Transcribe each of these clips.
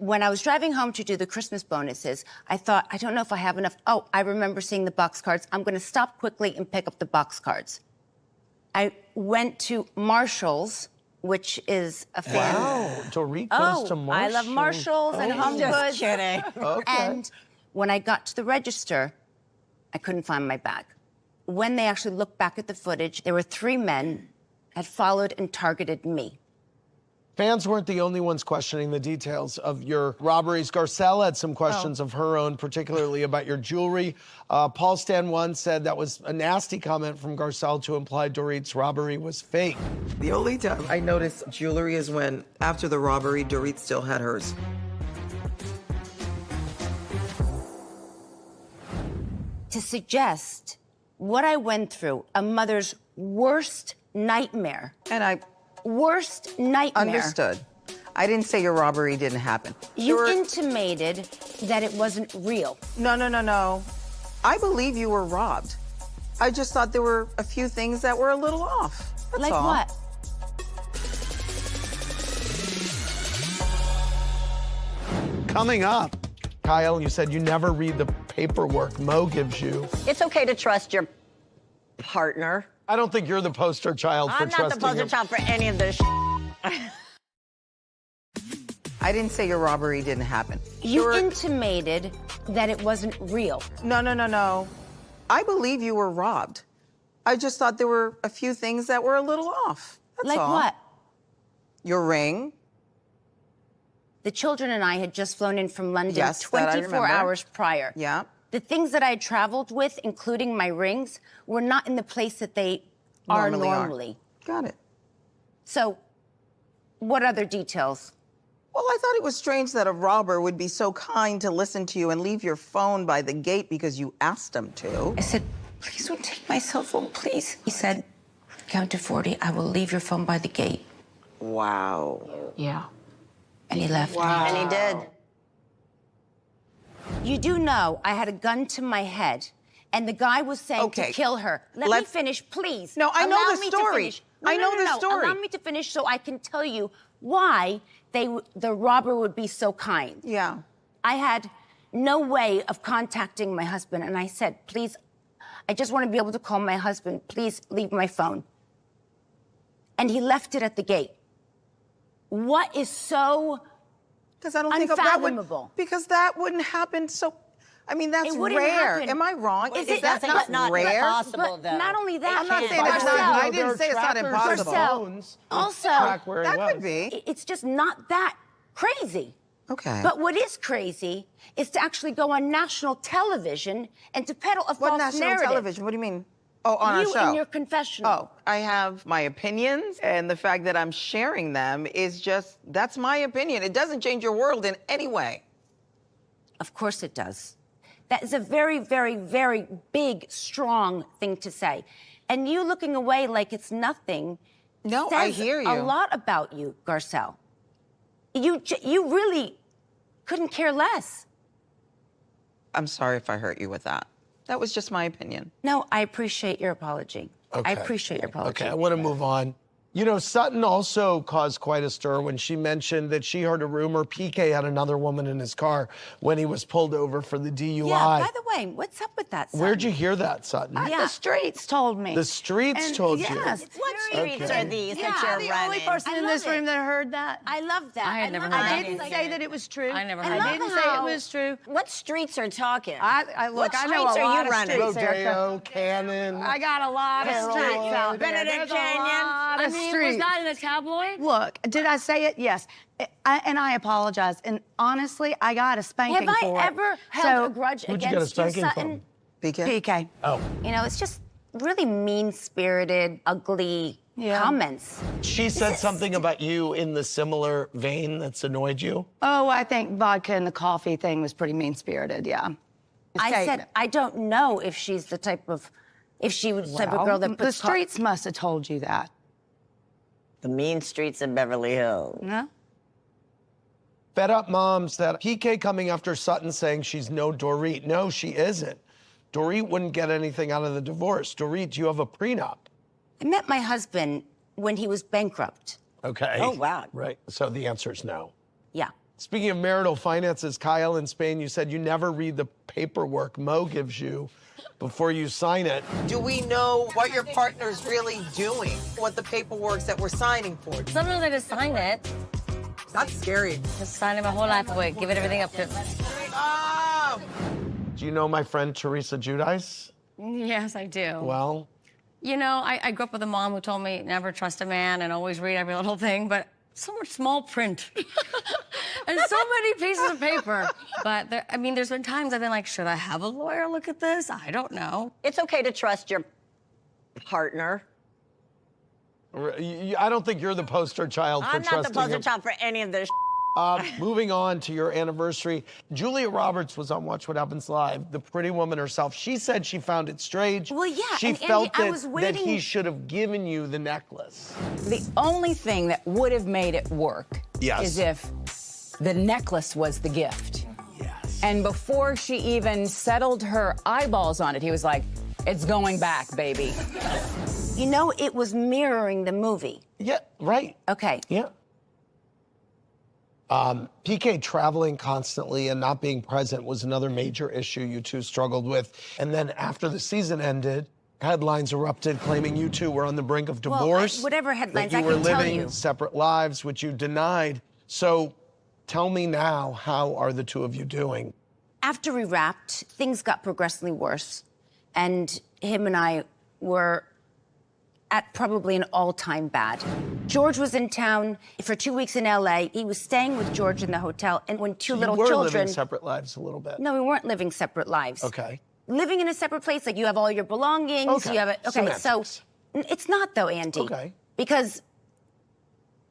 when I was driving home to do the Christmas bonuses, I thought, I don't know if I have enough. Oh, I remember seeing the box cards. I'm going to stop quickly and pick up the box cards. I went to Marshall's, which is a fan. Wow, Dorit goes to Marshall's. I love Marshall's and Home Goods. Just kidding. Okay. And when I got to the register, I couldn't find my bag. When they actually looked back at the footage, there were 3 men had followed and targeted me. Fans weren't the only ones questioning the details of your robberies. Garcelle had some questions of her own, particularly about your jewelry. Paul Stan 1 said that was a nasty comment from Garcelle to imply Dorit's robbery was fake. The only time I noticed jewelry is when, after the robbery, Dorit still had hers. To suggest what I went through, a mother's worst nightmare. And I Worst nightmare. understood. I didn't say your robbery didn't happen. You intimated that it wasn't real. No. I believe you were robbed. I just thought there were a few things that were a little off. That's Like all. what? Coming up, Kyle, you said you never read the paperwork Mo gives you. It's okay to trust your partner. I don't think you're the poster child for I'm not trusting the poster him. child for any of this. I didn't say your robbery didn't happen. You intimated that it wasn't real. No. I believe you were robbed. I just thought there were a few things that were a little off. That's Like all. what? Your ring. The children and I had just flown in from London Yes, that I 24 remember. hours prior. Yeah. The things that I had traveled with, including my rings, were not in the place that they are normally. Got it. So, what other details? Well, I thought it was strange that a robber would be so kind to listen to you and leave your phone by the gate because you asked him to. I said, please don't take my cell phone, please. He said, count to 40, I will leave your phone by the gate. Wow. Yeah. And he left. Wow. And he did. You do know I had a gun to my head, and the guy was saying to kill her. Let me finish, please. No, I know Allow the me to story. finish. I know the story. Allow me to finish so I can tell you why the robber would be so kind. Yeah. I had no way of contacting my husband, and I said, please, I just want to be able to call my husband. Please leave my phone. And he left it at the gate. What is so Because I don't think of that would, unfathomable? because that wouldn't happen so. I mean, that's It wouldn't rare. happen. Am I wrong? Is Is it that not- not rare? possible, But though. not only that, I'm not can't saying be it's not. Garcelle, I didn't say it's not Trackers impossible. on phones Also, track where he That was. could be. it's just not that crazy. Okay. But what is crazy is to actually go on national television and to peddle a What false national narrative. television? What do you mean? Oh, on You our show. and your confessional. Oh, I have my opinions, and the fact that I'm sharing them is just, that's my opinion. It doesn't change your world in any way. Of course it does. That is a very, very, very big, strong thing to say. And you looking away like it's nothing No, says I hear you. a lot about you, Garcelle. You really couldn't care less. I'm sorry if I hurt you with that. That was just my opinion. No, I appreciate your apology. I Okay. appreciate your apology. Okay, I want to move on. You know, Sutton also caused quite a stir when she mentioned that she heard a rumor PK had another woman in his car when he was pulled over for the DUI. Yeah, by the way, what's up with that, Sutton? Where'd you hear that, Sutton? Yeah. The streets told me. The streets told you. Yes. What streets Okay. are these Yeah, that you're the running? only person I in this love room it. that heard that. I love that. I had never love heard that. I that. didn't say that it was true. I never I heard love that. didn't say how- it was true. What streets are talking? I look. What I know a streets are lot you of running? streets. Erica. Rodeo, Cannon. I got a lot of streets out there. Benedict There's a Canyon. lot of streets. in a tabloid? Look, did I say it? Yes. I apologize. And honestly, I got a spanking Have for I it. ever held So, a grudge Who'd you get a against you, spanking Sutton? PK? PK. Oh. You know, it's just really mean-spirited, ugly comments. She said something about you in the similar vein that's annoyed you? Oh, I think vodka and the coffee thing was pretty mean-spirited, yeah. I said, I don't know if she's the type of, if she was the type of girl that the puts streets must have told you that. The mean streets of Beverly Hills. No? Fed up mom said PK coming after Sutton saying she's no Dorit. No, she isn't. Dorit wouldn't get anything out of the divorce. Dorit, you have a prenup. I met my husband when he was bankrupt. Okay. Oh, wow. Right. So the answer is no. Yeah. Speaking of marital finances, Kyle in Spain, you said you never read the paperwork Mo gives you before you sign it. Do we know what your partner's really doing? What the paperwork's that we're signing for? Sometimes I just sign it. That's scary. Just sign it my whole life away. Give it everything up to. Oh! Do you know my friend Teresa Giudice? Yes, I do. Well, You know, I grew up with a mom who told me never trust a man and always read every little thing, but so much small print. And so many pieces of paper. But I mean, there's been times I've been like, should I have a lawyer look at this? I don't know. It's okay to trust your partner. I don't think you're the poster child for I'm not trusting the poster him. child for any of this. Moving on to your anniversary, Julia Roberts was on Watch What Happens Live, the pretty woman herself. She said she found it strange. Well, yeah, She and felt Andy, I that, was that waiting- he should have given you the necklace. The only thing that would have made it work Yes. is if the necklace was the gift. Yes. And before she even settled her eyeballs on it, he was like, it's going back, baby. You know, it was mirroring the movie. Yeah, right. Okay. Yeah. PK traveling constantly and not being present was another major issue you two struggled with. And then after the season ended, headlines erupted claiming you two were on the brink of Well, divorce. whatever headlines, that I you were can tell living you. separate lives, which you denied. So tell me now, how are the two of you doing? After we wrapped, things got progressively worse. And him and I were at probably an all-time bad. George was in town for 2 weeks in LA. He was staying with George in the hotel. And when two little you were children... living separate lives a little bit. No, we weren't living separate lives. Okay. Living in a separate place, like you have all your belongings, Okay. you have it. Okay, so Semantics. it's not though, Andy. Okay. Because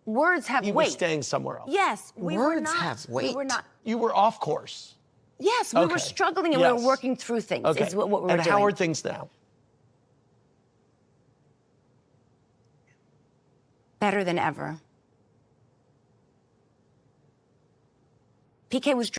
words have He weight. was staying somewhere else. Yes, we were Words not. have We were weight. not. You were off course. Yes, we Okay. were struggling and we Yes. were working through things. Okay. Is what we were and doing. how are things now? Better than ever. PK was